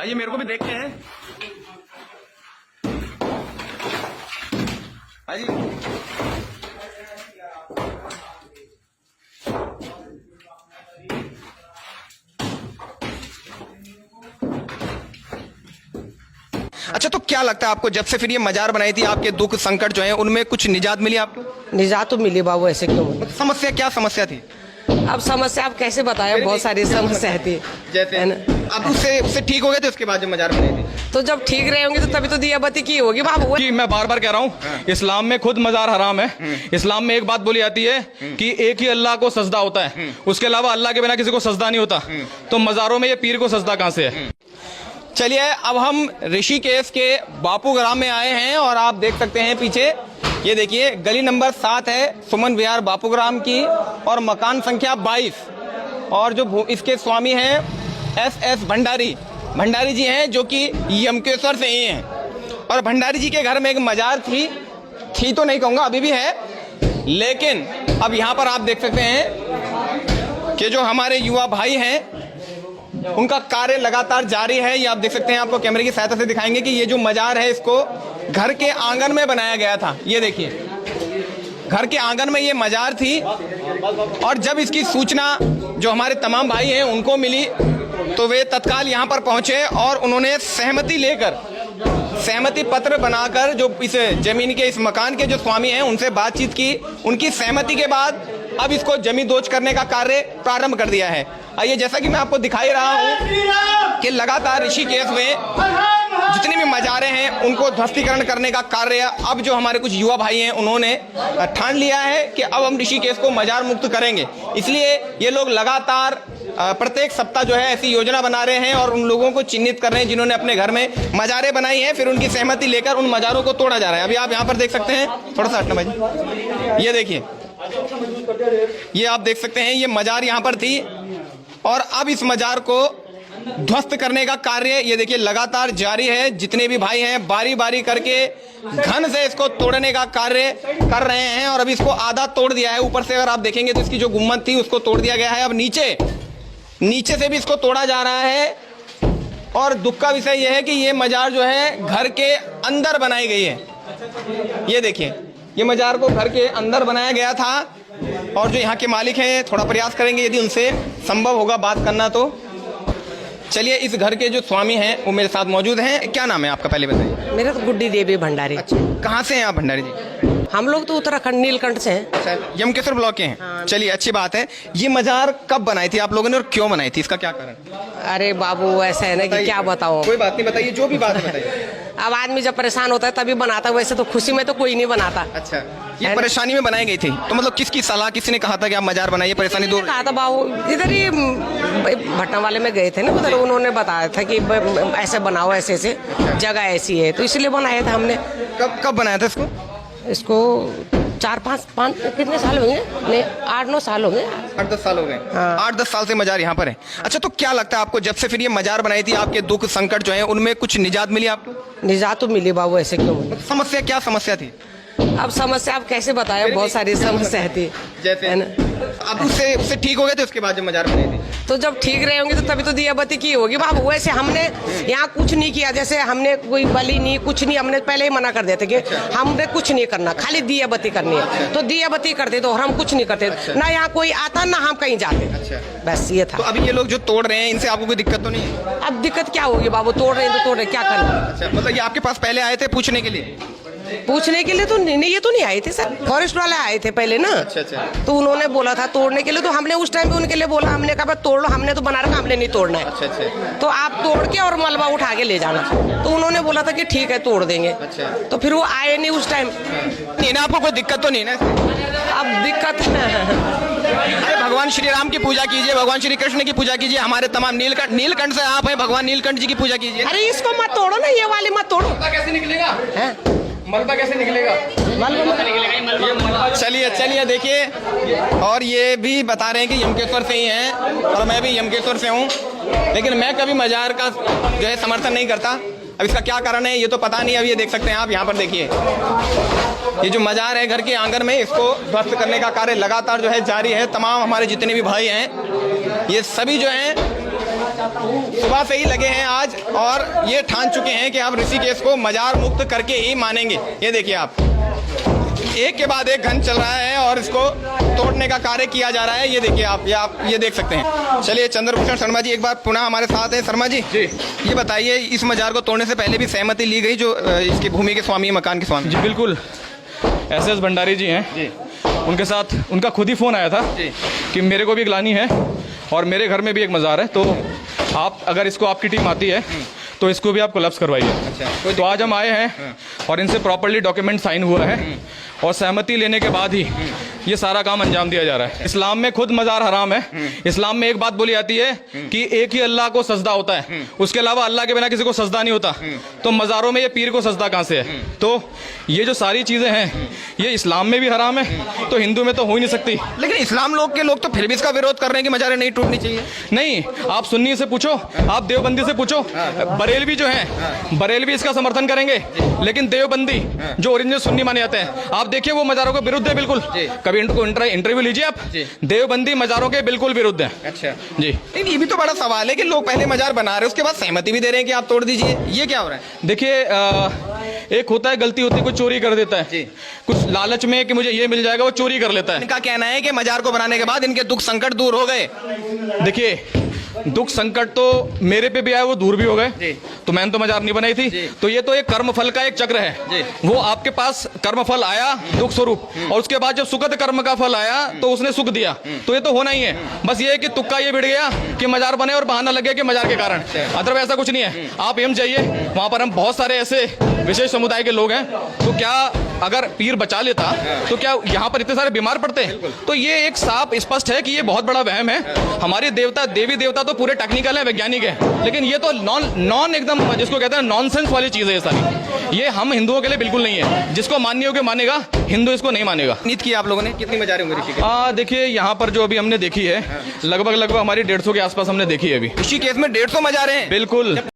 आइए मेरे को भी देखते हैं। आइए अच्छा, तो क्या लगता है आपको, जब से फिर ये मजार बनाई थी, आपके दुख संकट जो है उनमें कुछ निजात मिली आपको? निजात तो मिली बाबू, ऐसे क्यों बोले? समस्या क्या समस्या थी? अब समस्या आप कैसे बताएं, बहुत सारी समस्या थी जैसे है ना। अब उससे ठीक हो गए थे उसके बाद जब मजार बनाई थी? तो जब ठीक रहे होंगे तो तभी तो दिया बत्ती की होगी बाबू। कि मैं बार बार कह रहा हूँ, इस्लाम में खुद मजार हराम है। इस्लाम में एक बात बोली जाती है कि एक ही अल्लाह को सजदा होता है, उसके अलावा अल्लाह के बिना किसी को सजदा नहीं होता। तो मजारों में ये पीर को सजदा कहाँ से है? चलिए अब हम ऋषिकेश के बापू ग्राम में आए हैं और आप देख सकते हैं पीछे, ये देखिए गली नंबर 7 है सुमन विहार बापू ग्राम की, और मकान संख्या 22। और जो इसके स्वामी हैं SS भंडारी जी हैं, जो कि यमकेश्वर से ही हैं। और भंडारी जी के घर में एक मजार थी तो नहीं कहूँगा, अभी भी है, लेकिन अब यहाँ पर आप देख सकते हैं कि जो हमारे युवा भाई हैं उनका कार्य लगातार जारी है। ये आप देख सकते हैं, आपको कैमरे की सहायता से दिखाएंगे कि ये जो मजार है इसको घर के आंगन में बनाया गया था। ये देखिए घर के आंगन में ये मजार थी, और जब इसकी सूचना जो हमारे तमाम भाई हैं उनको मिली तो वे तत्काल यहाँ पर पहुँचे और उन्होंने सहमति पत्र बनाकर जो इस जमीन के, इस मकान के जो स्वामी हैं उनसे बातचीत की। उनकी सहमति के बाद अब इसको जमींदोज करने का कार्य प्रारंभ कर दिया है। आइए, जैसा कि मैं आपको दिखाई रहा हूँ कि लगातार ऋषिकेश में जितनी भी मजारें हैं उनको ध्वस्तीकरण करने का कार्य अब जो हमारे कुछ युवा भाई हैं उन्होंने ठान लिया है कि अब हम ऋषिकेश को मजार मुक्त करेंगे। इसलिए ये लोग लगातार प्रत्येक सप्ताह जो है ऐसी योजना बना रहे हैं और उन लोगों को चिन्हित कर रहे हैं जिन्होंने अपने घर में मजारें बनाई हैं, फिर उनकी सहमति लेकर उन मजारों को तोड़ा जा रहा है। अभी आप यहाँ पर देख सकते हैं, थोड़ा सा हटना भाई, ये देखिए, ये आप देख सकते हैं, ये मजार यहाँ पर थी और अब इस मजार को ध्वस्त करने का कार्य ये देखिए लगातार जारी है। जितने भी भाई हैं बारी बारी करके घन से इसको तोड़ने का कार्य कर रहे हैं, और अभी इसको आधा तोड़ दिया है। ऊपर से अगर आप देखेंगे तो इसकी जो गुम्मद थी उसको तोड़ दिया गया है। अब नीचे से भी इसको तोड़ा जा रहा है, और दुख का विषय यह है कि ये मजार जो है घर के अंदर बनाई गई है। ये देखिए, ये मजार को घर के अंदर बनाया गया था, और जो यहाँ के मालिक हैं थोड़ा प्रयास करेंगे यदि उनसे संभव होगा बात करना तो। चलिए, इस घर के जो स्वामी हैं वो मेरे साथ मौजूद हैं। क्या नाम है आपका, पहले बताइए। मेरा तो गुड्डी देवी भंडारी। अच्छा, कहाँ से हैं आप भंडारी जी? हम लोग तो उत्तराखंड नीलकंठ से हैं। अच्छा, यमकेश्वर ब्लॉक के हैं। हाँ। चलिए, अच्छी बात है। ये मजार कब बनाई थी आप लोगों ने और क्यों बनाई थी, इसका क्या कारण? अरे बाबू, ऐसा है ना कि क्या बताऊँ। कोई बात नहीं, बताइए, जो भी बात है बताइए। अब आदमी जब परेशान होता है तभी बनाता है, वैसे तो खुशी में तो कोई नहीं बनाता। अच्छा, ये परेशानी में बनाई गई थी तो मतलब किसकी सलाह, किसी ने कहा था कि आप मजार बनाइए, परेशानी दूर? कहा था बाबू, इधर ही भटना वाले में गए थे ना, उधर उन्होंने बताया था कि ऐसे बनाओ, ऐसे जगह ऐसी है, तो इसलिए बनाया था हमने। कब बनाया था इसको 4-5 कितने साल होंगे? नहीं, 8-9 साल हो गए। 8-10 साल हो गए। हाँ। 8-10 साल से मजार यहाँ पर है। अच्छा, तो क्या लगता है आपको, जब से फिर ये मजार बनाई थी, आपके दुख संकट जो है उनमें कुछ निजात मिली आपको? निजात तो मिली बाबू, ऐसे क्यों बोले? समस्या क्या समस्या थी? अब समस्या आप कैसे बताएं, बहुत सारी समस्या थी जैसे है ना। अब उससे ठीक हो गए थे उसके बाद जब मजार बनाई थी? तो जब ठीक रहे होंगे तो तभी तो दिया बत्ती की होगी बाबू। वैसे हमने यहाँ कुछ नहीं किया, जैसे हमने कोई बलि नहीं, कुछ नहीं, हमने पहले ही मना कर देते कि हमने कुछ नहीं करना, खाली दिया बत्ती करनी है। तो दिया बत्ती करते तो हम कुछ नहीं करते, ना यहाँ कोई आता ना हम कहीं जाते। बस ये था। तो अभी ये लोग जो तोड़ रहे हैं इनसे आपको कोई दिक्कत तो नहीं है? अब दिक्कत क्या होगी बाबू, तोड़ रहे हैं तो तोड़ रहे, क्या करना। अच्छा, मतलब ये आपके पास पहले आए थे पूछने के लिए? पूछने के लिए तो नहीं, ये तो नहीं आए थे सर, फॉरेस्ट वाले आए थे पहले ना। अच्छा। तो उन्होंने बोला था तोड़ने के लिए, तो हमने उस टाइम पे उनके लिए बोला, हमने कहा तोड़ लो, हमने तो बना रखा, हमने नहीं तोड़ना है। अच्छा। तो आप तोड़ के और मलबा उठा के ले जाना। तो उन्होंने बोला था कि ठीक है तोड़ देंगे। अच्छा। तो फिर वो आए नहीं उस टाइम। नहीं ना, आपको कोई दिक्कत तो नहीं ना? अब दिक्कत अरे भगवान श्री राम की पूजा कीजिए, भगवान श्री कृष्ण की पूजा कीजिए, हमारे तमाम नीलकंठ से आप हैं, भगवान नीलकंठ जी की पूजा कीजिए। अरे इसको मत तोड़ो ना, ये वाली मत तोड़ो। कैसे निकलेगा? मलबा कैसे निकलेगा? चलिए देखिए, और ये भी बता रहे हैं कि यमकेश्वर से ही हैं और मैं भी यमकेश्वर से हूँ, लेकिन मैं कभी मजार का जो है समर्थन नहीं करता। अब इसका क्या कारण है ये तो पता नहीं। अब ये देख सकते हैं आप, यहाँ पर देखिए, ये जो मजार है घर के आंगन में, इसको ध्वस्त करने का कार्य लगातार जो है जारी है। तमाम हमारे जितने भी भाई हैं ये सभी जो हैं सुबह से ही लगे हैं आज और ये ठान चुके हैं कि अब ऋषिकेश को मजार मुक्त करके ही मानेंगे। ये देखिए आप, एक के बाद एक घन चल रहा है और इसको तोड़ने का कार्य किया जा रहा है। ये देखिए आप ये देख सकते हैं। चलिए चंद्रभूषण शर्मा जी एक बार पुनः हमारे साथ हैं। शर्मा जी ये बताइए, इस मजार को तोड़ने से पहले भी सहमति ली गई जो इसकी भूमि के स्वामी, मकान के स्वामी? जी बिल्कुल, एस भंडारी जी हैं जी, उनके साथ उनका खुद ही फ़ोन आया था जी कि मेरे को भी ग्लानि है और मेरे घर में भी एक मज़ार है, तो आप अगर इसको आपकी टीम आती है तो इसको भी आप कोलैप्स करवाइए। अच्छा, तो आज हम आए हैं और इनसे प्रॉपर्ली डॉक्यूमेंट साइन हुआ है और सहमति लेने के बाद ही ये सारा काम अंजाम दिया जा रहा है। इस्लाम में खुद मज़ार हराम है। इस्लाम में एक बात बोली जाती है कि एक ही अल्लाह को सजदा होता है, उसके अलावा अल्लाह के बिना किसी को सजदा नहीं होता। तो मज़ारों में ये पीर को सजदा कहाँ से है? तो ये जो सारी चीज़ें हैं ये इस्लाम में भी हराम है, तो हिंदू में तो हो ही नहीं सकती। लेकिन इस्लाम लोग के लोग तो फिर भी इसका विरोध कर रहे हैं कि मजारें नहीं टूटनी चाहिए। नहीं, आप सुन्नी से पूछो, आप देवबंदी से पूछो, बरेलवी जो है बरेलवी इसका समर्थन करेंगे, लेकिन देवबंदी जो ओरिजिनल सुन्नी माने जाते हैं, आप देखिए वो मजारों के विरुद्ध है बिल्कुल। कभी इनको इंटरव्यू लीजिए आप, देवबंदी मजारों के बिल्कुल विरुद्ध है। अच्छा जी, लेकिन ये भी तो बड़ा सवाल है कि लोग पहले मजार बना रहे हैं, उसके बाद सहमति भी दे रहे हैं कि आप तोड़ दीजिए। ये क्या हो रहा है? देखिए एक होता है गलती होती है, कोई चोरी कर देता है, कुछ लालच में कि मुझे ये मिल जाएगा वो चोरी कर लेता है। इनका कहना है कि मजार को बनाने के बाद इनके दुख संकट दूर हो गए। देखिए दुख संकट तो मेरे पे भी आए, वो दूर भी हो गए, तो मैंने तो मजार नहीं बनाई थी। तो ये तो एक कर्म फल का एक चक्र है। वो आपके पास कर्म फल आया दुख स्वरूप, और उसके बाद जब सुखद कर्म का फल आया तो उसने सुख दिया, तो ये तो होना ही है। बस ये है कि तुक्का ये बिड़ गया कि मजार बने और बहाना लग गया कि मजार के कारण, अदरवाइज ऐसा कुछ नहीं है। आप एम जाइए, वहां पर हम बहुत सारे ऐसे विशेष समुदाय के लोग हैं, तो क्या अगर पीर बचा लेता तो क्या यहाँ पर इतने सारे बीमार पड़ते हैं? तो ये एक साफ स्पष्ट है कि ये बहुत बड़ा वहम है। हमारे देवता देवी देवता तो पूरे टेक्निकल है, वैज्ञानिक है, लेकिन ये तो नॉन एकदम जिसको कहते हैं नॉनसेंस वाली चीज है ये सारी। ये हम हिंदुओं के लिए बिल्कुल नहीं है। जिसको माननी होगी मानेगा, हिंदू इसको नहीं मानेगा। नीत की आप लोगों ने कितनी मजारें होंगी ऋषिकेश? देखिए यहाँ पर जो अभी हमने देखी है लगभग हमारी 150 के आसपास हमने देखी है अभी। ऋषिकेश में 150 मजारें हैं? बिल्कुल। जब